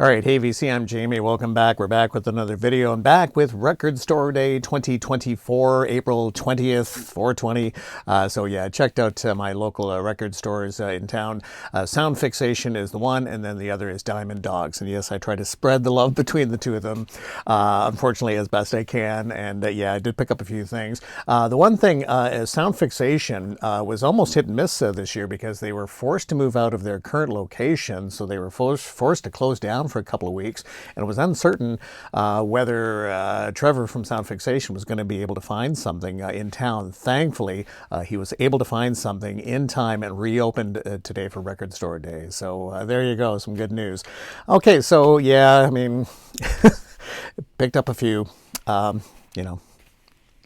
All right, hey VC, I'm Jamie. Welcome back. We're back with another video. I'm back with Record Store Day 2024, April 20th, 420. So yeah, I checked out my local record stores in town. Sound Fixation is the one, and then the other is Diamond Dogs. And yes, I try to spread the love between the two of them, unfortunately, as best I can. And yeah, I did pick up a few things. The one thing is Sound Fixation was almost hit and miss this year because they were forced to move out of their current location. So they were forced to close down for a couple of weeks, and it was uncertain whether Trevor from Sound Fixation was going to be able to find something in town. Thankfully, he was able to find something in time and reopened today for Record Store Day. So there you go, some good news. Okay, so yeah, I mean, picked up a few, you know.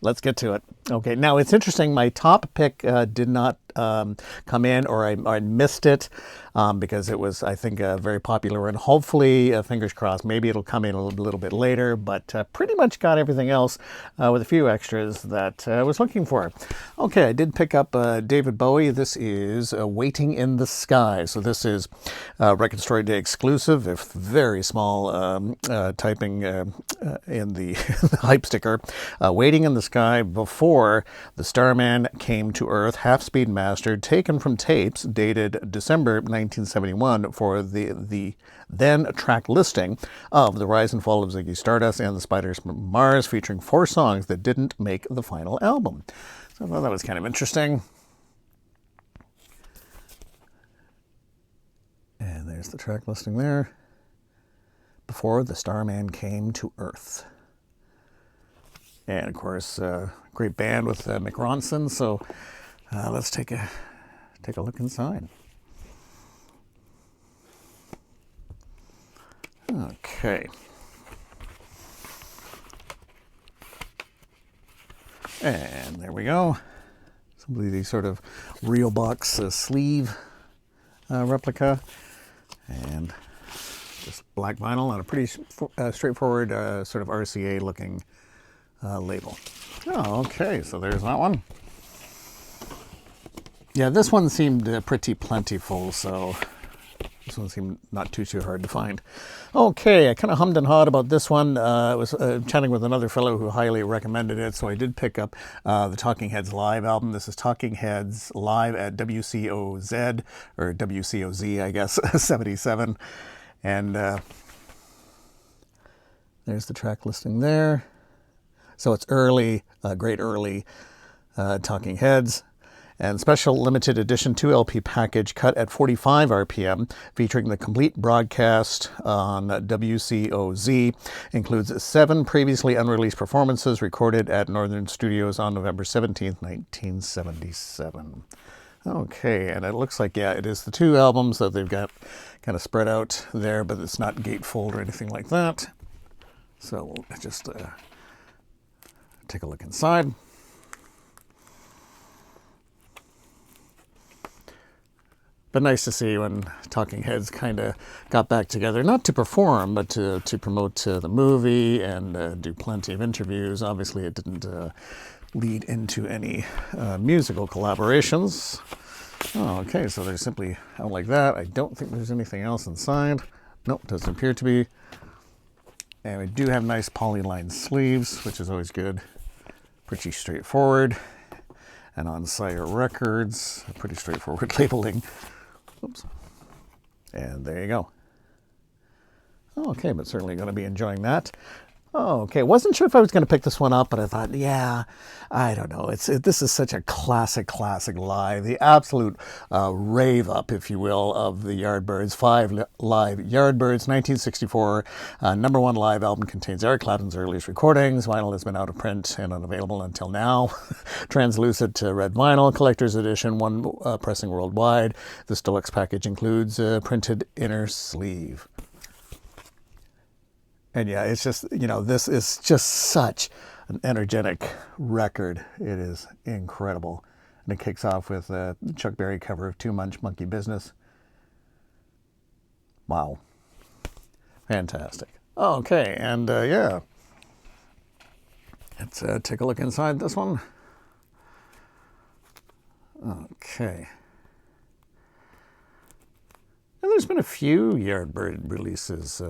Let's get to it. Okay, now it's interesting. My top pick did not come in, or I missed it because it was, I think, very popular. And hopefully, fingers crossed, maybe it'll come in a little bit later. But pretty much got everything else with a few extras that I was looking for. Okay, I did pick up David Bowie. This is Waiting in the Sky. So this is Record Store Day exclusive, if very small typing in the hype sticker. Waiting in the Sky before the Starman came to Earth, half-speed mastered, taken from tapes dated December 1971 for the then track listing of The Rise and Fall of Ziggy Stardust and the Spiders from Mars, featuring 4 songs that didn't make the final album. So I thought that was kind of interesting. And there's the track listing there. Before the Starman came to Earth. And of course, great band with Mick Ronson. So let's take a look inside. Okay. And there we go. Simply the sort of real box sleeve replica, and just black vinyl on a pretty straightforward sort of RCA looking label. Oh, okay, so there's that one. Yeah, this one seemed pretty plentiful, so this one seemed not too hard to find. Okay, I kind of hummed and hawed about this one. I was chatting with another fellow who highly recommended it, so I did pick up the Talking Heads live album. This is Talking Heads live at WCOZ, or WCOZ, I guess, 77. And there's the track listing there. So it's early, great early Talking Heads. And special limited edition 2 LP package cut at 45 RPM, featuring the complete broadcast on WCOZ. Includes 7 previously unreleased performances recorded at Northern Studios on November 17th, 1977. Okay, and it looks like, yeah, it is the 2 albums that they've got kind of spread out there, but it's not gatefold or anything like that. So we'll just take a look inside. But nice to see when Talking Heads kind of got back together, not to perform, but to promote the movie and do plenty of interviews. Obviously, it didn't lead into any musical collaborations. Oh, okay, so they're simply out like that. I don't think there's anything else inside. Nope, doesn't appear to be. And we do have nice polyline sleeves, which is always good. Pretty straightforward. And on Sire Records, pretty straightforward labeling. Oops. And there you go. Okay, but certainly going to be enjoying that. Oh, okay. Wasn't sure if I was going to pick this one up, but I thought, yeah, I don't know. This is such a classic live, the absolute rave up, if you will, of the Yardbirds. 5 live Yardbirds, 1964, #1 live album, contains Eric Clapton's earliest recordings. Vinyl has been out of print and unavailable until now. Translucent red vinyl, collector's edition, 1 pressing worldwide. This deluxe package includes a printed inner sleeve. And yeah, it's just, this is just such an energetic record. It is incredible. And it kicks off with a Chuck Berry cover of Too Much Monkey Business. Wow. Fantastic. Okay, and yeah. Let's take a look inside this one. Okay. there's been a few Yardbird releases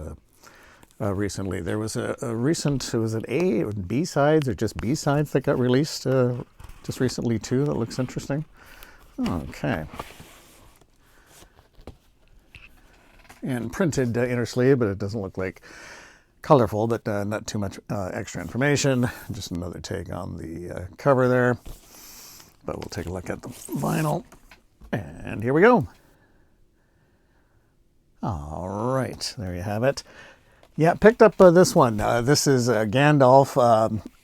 recently. There was a recent, was it A or B-sides or just B-sides that got released just recently too that looks interesting. Okay. And printed inner sleeve, but it doesn't look like colorful, but not too much extra information. Just another take on the cover there. But we'll take a look at the vinyl. And here we go. All right, there you have it. Yeah, picked up this one. This is Gandalf,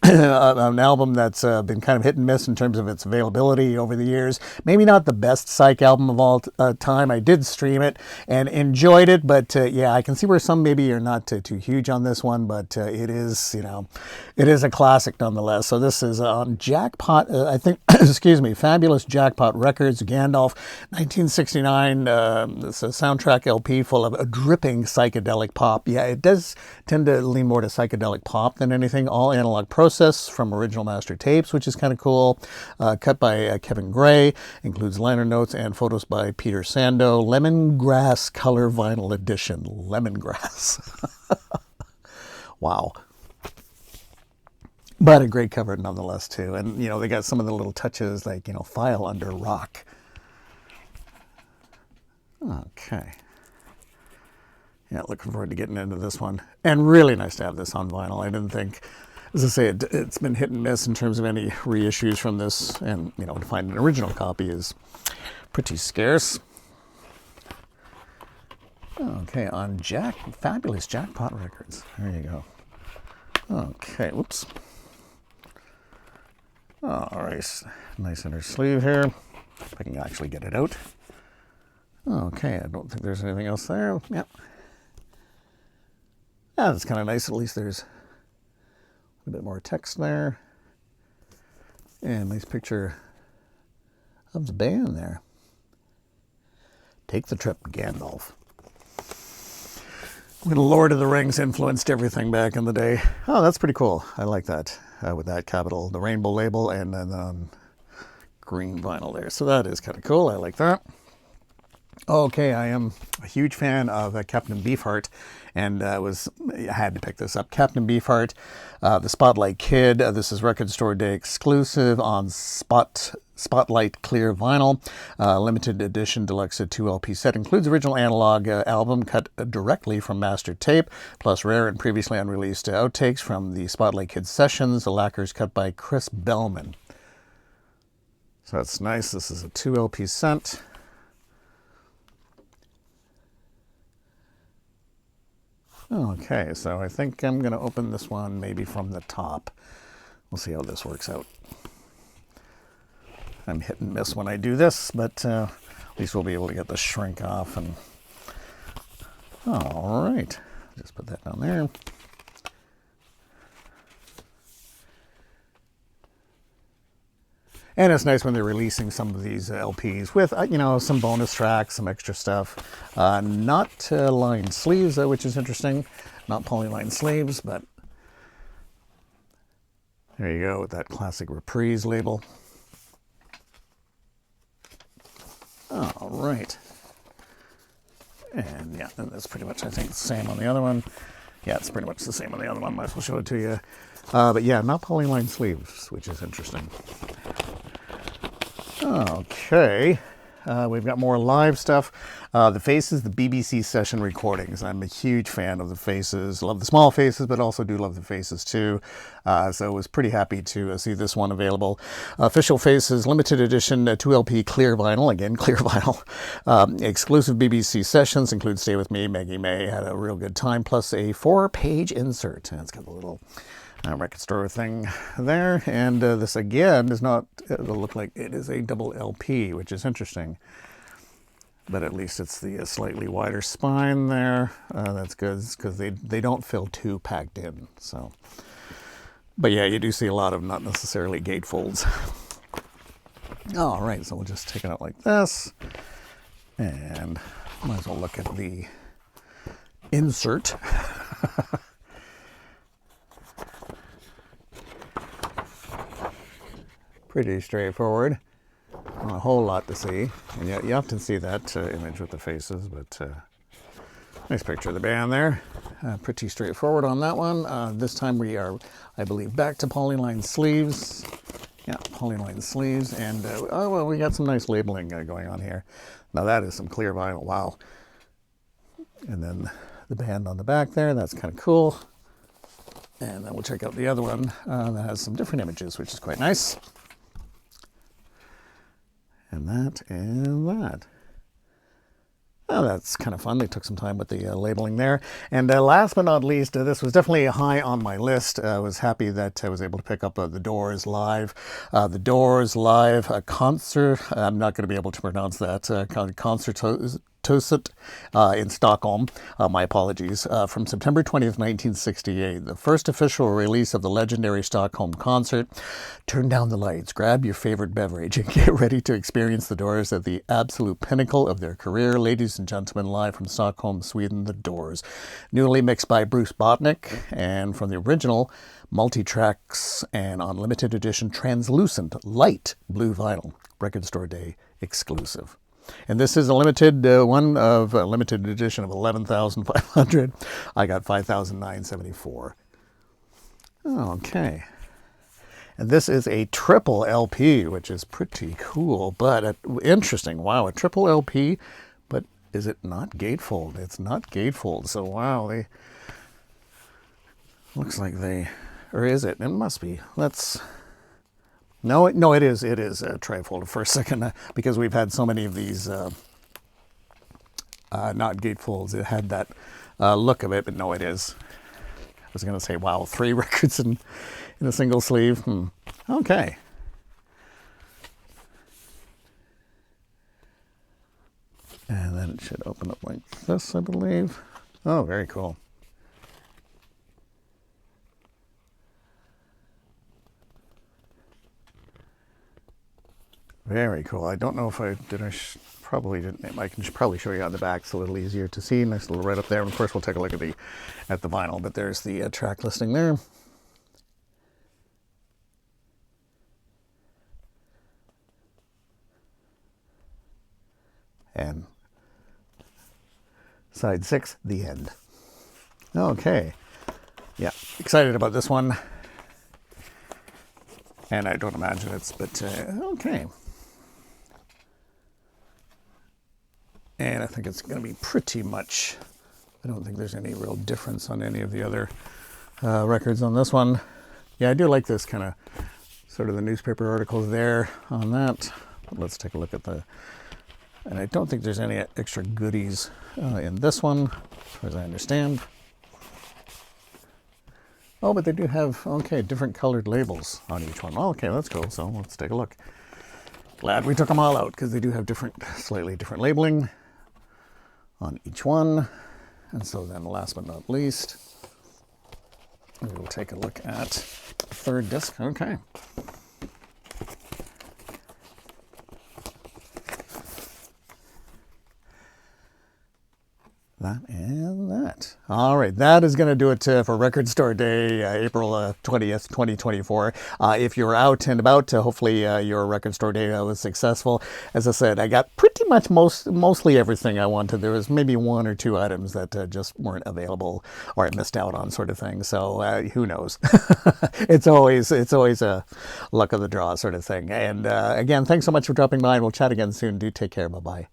an album that's been kind of hit and miss in terms of its availability over the years. Maybe not the best psych album of all time. I did stream it and enjoyed it, but yeah, I can see where some maybe are not too huge on this one, but it is, you know, it is a classic nonetheless. So this is on Jackpot, I think, excuse me, Fabulous Jackpot Records, Gandalf, 1969. It's a soundtrack LP full of a dripping psychedelic pop. Yeah, it does tend to lean more to psychedelic pop than anything. All analog process from original master tapes, which is kind of cool. Cut by Kevin Gray, includes liner notes and photos by Peter Sando. Lemongrass color vinyl edition. Lemongrass. Wow. But a great cover nonetheless too. And you know, they got some of the little touches like, you know, file under rock. Okay. Yeah, looking forward to getting into this one. And really nice to have this on vinyl. I didn't think, as I say, it's been hit and miss in terms of any reissues from this. And, you know, to find an original copy is pretty scarce. Okay, on Fabulous Jackpot Records. There you go. Okay, whoops. All right, nice inner sleeve here. If I can actually get it out. Okay, I don't think there's anything else there. Yep. Yeah, that's kind of nice. At least there's a bit more text there. And nice picture of the band there. Take the Trip, Gandalf. When Lord of the Rings influenced everything back in the day. Oh, that's pretty cool. I like that. With that capital, the rainbow label, and then green vinyl there. So that is kind of cool. I like that. Okay, I am a huge fan of Captain Beefart, and I had to pick this up. Captain Beefart, the Spotlight Kid. This is Record Store Day exclusive on Spotlight Clear Vinyl. Limited edition deluxe 2 LP set. Includes original analog album cut directly from master tape, plus rare and previously unreleased outtakes from the Spotlight Kid sessions. The lacquers cut by Chris Bellman. So that's nice. This is a 2 LP set. Okay, so I think I'm going to open this one maybe from the top. We'll see how this works out. I'm hit and miss when I do this, but at least we'll be able to get the shrink off. And all right, just put that down there. And it's nice when they're releasing some of these LPs with, you know, some bonus tracks, some extra stuff. Not lined sleeves, which is interesting. Not polylined sleeves, but there you go with that classic Reprise label. All right. And yeah, and that's pretty much, I think, the same on the other one. Yeah, it's pretty much the same on the other one. Might as well show it to you. But yeah, not polylined sleeves, which is interesting. Okay, we've got more live stuff. The Faces, the BBC session recordings. I'm a huge fan of the Faces. Love the Small Faces, but also do love the Faces too. So I was pretty happy to see this one available. Official Faces, limited edition 2 LP clear vinyl. Again, clear vinyl. Exclusive BBC sessions include Stay With Me, Maggie May. Had a real good time. Plus a 4-page insert. And it's got a little record store thing there. And this again does not look like it is a double LP, which is interesting. But at least it's the slightly wider spine there. That's good because they don't feel too packed in. So, but yeah, you do see a lot of not necessarily gatefolds. All right, so we'll just take it out like this, and might as well look at the insert. Pretty straightforward. Not a whole lot to see, and yet you often see that image with the Faces, but Nice picture of the band there. Pretty straightforward on that one. This time we are, I believe, back to polyline sleeves. Yeah, polyline sleeves. And, oh, well, we got some nice labeling going on here. Now that is some clear vinyl. Wow. And then the band on the back there. That's kind of cool. And then we'll check out the other one that has some different images, which is quite nice. And that and that. Oh, that's kind of fun. They took some time with the labeling there. And last but not least, this was definitely high on my list. I was happy that I was able to pick up The Doors Live. The Doors Live concert. I'm not going to be able to pronounce that. Concertoset in Stockholm. My apologies. From September 20th, 1968, the first official release of the legendary Stockholm concert. Turn down the lights, grab your favorite beverage, and get ready to experience the Doors at the absolute pinnacle of their career. Ladies and gentlemen, live from Stockholm, Sweden, The Doors. Newly mixed by Bruce Botnick, and from the original multi-tracks and on limited edition translucent light blue vinyl. Record Store Day exclusive. And this is a limited one of a limited edition of 11,500. I got 5,974. Okay. And this is a triple LP, which is pretty cool, but interesting. Wow, a triple LP, but is it not gatefold? It's not gatefold. So wow, they looks like they, or is it? It must be. Let's. No, it is trifold for a second, because we've had so many of these not gatefolds. It had that look of it, but no, it is. I was going to say, wow, 3 records in a single sleeve. Okay. And then it should open up like this, I believe. Oh, very cool. Very cool. I don't know if I did. Probably didn't. I can probably show you on the back. It's a little easier to see. Nice little right up there. And of course, we'll take a look at the vinyl. But there's the track listing there. And side 6, the end. Okay. Yeah, excited about this one. And I don't imagine it's, but okay. And I think it's going to be pretty much, I don't think there's any real difference on any of the other records on this one. Yeah, I do like this kind of, sort of the newspaper articles there on that. But let's take a look at and I don't think there's any extra goodies in this one, as far as I understand. Oh, but they do have, okay, different colored labels on each one. Oh, okay, that's cool. So let's take a look. Glad we took them all out, because they do have slightly different labeling on each one. And so then last but not least, we will take a look at the third disc. Okay. That and that. All right, that is going to do it for Record Store Day, April 20th, 2024. If you're out and about, hopefully your Record Store Day was successful. As I said, I got pretty much mostly everything I wanted. There was maybe 1 or 2 items that just weren't available or I missed out on, sort of thing. So who knows? It's always a luck of the draw sort of thing. And again, thanks so much for dropping by, and we'll chat again soon. Do take care. Bye-bye.